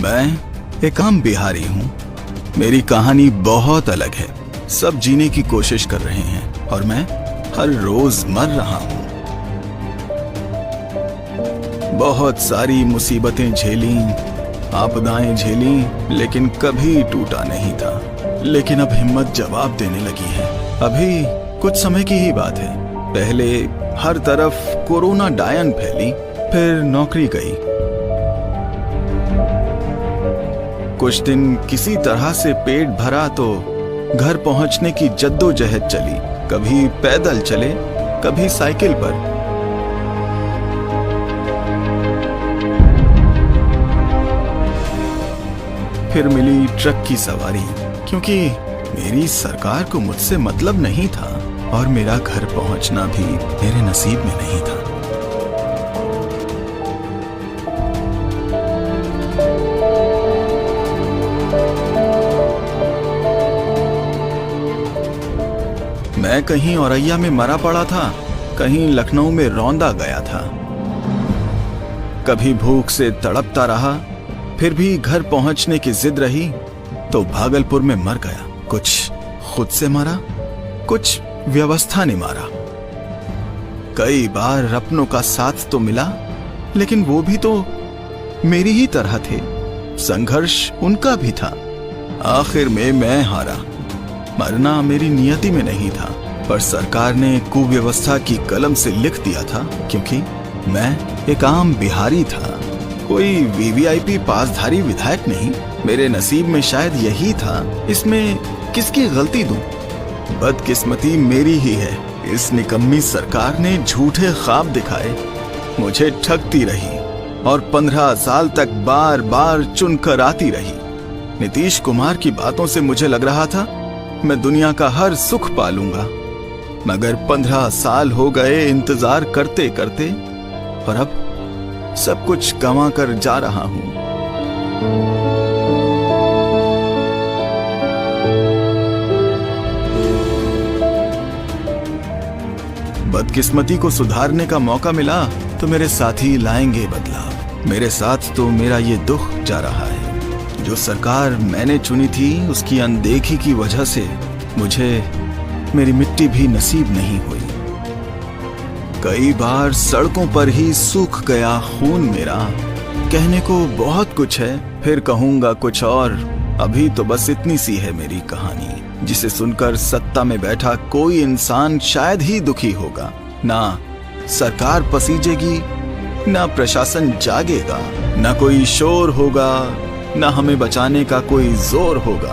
मैं एक आम बिहारी हूँ। मेरी कहानी बहुत अलग है। सब जीने की कोशिश कर रहे हैं और मैं हर रोज मर रहा हूँ। बहुत सारी मुसीबतें झेली, आपदाएं झेली, लेकिन कभी टूटा नहीं था। लेकिन अब हिम्मत जवाब देने लगी है। अभी कुछ समय की ही बात है। पहले हर तरफ कोरोना डायन फैली, फिर नौकरी गई। कुछ दिन किसी तरह से पेट भरा तो घर पहुंचने की जद्दोजहद चली। कभी पैदल चले, कभी साइकिल पर। फिर मिली ट्रक की सवारी, क्योंकि मेरी सरकार को मुझसे मतलब नहीं था और मेरा घर पहुंचना भी मेरे नसीब में नहीं था। मैं कहीं औरैया में मरा पड़ा था, कहीं लखनऊ में रौंदा गया था। कभी भूख से तड़पता रहा, फिर भी घर पहुंचने की जिद रही तो भागलपुर में मर गया। कुछ खुद से मरा, कुछ व्यवस्था ने मारा। कई बार अपनों का साथ तो मिला, लेकिन वो भी तो मेरी ही तरह थे। संघर्ष उनका भी था। आखिर में मैं हारा। मरना मेरी नियति में नहीं था, पर सरकार ने कुव्यवस्था की कलम से लिख दिया था, क्योंकि मैं एक आम बिहारी था। कोई वीवीआईपी पासधारी विधायक नहीं। मेरे नसीब में शायद यही था। इसमें किसकी गलती दूं? बदकिस्मती मेरी ही है। इस निकम्मी सरकार ने झूठे ख्वाब दिखाए, मुझे ठगती रही और 15 साल तक बार बार चुनकर आती रही। नीतीश कुमार की बातों से मुझे लग रहा था मैं दुनिया का हर सुख पालूंगा, मगर 15 साल हो गए इंतजार करते करते, और अब सब कुछ गंवा कर जा रहा हूं। बदकिस्मती को सुधारने का मौका मिला तो मेरे साथी लाएंगे बदलाव। मेरे साथ तो मेरा ये दुख जा रहा है। जो सरकार मैंने चुनी थी, उसकी अनदेखी की वजह से मुझे मेरी मिट्टी भी नसीब नहीं हुई। कई बार सड़कों पर ही सूख गया खून मेरा। कहने को बहुत कुछ है, फिर कहूंगा कुछ और। अभी तो बस इतनी सी है मेरी कहानी, जिसे सुनकर सत्ता में बैठा कोई इंसान शायद ही दुखी होगा। ना सरकार पसीजेगी, ना प्रशासन जागेगा, ना कोई शोर होगा, ना हमें बचाने का कोई जोर होगा।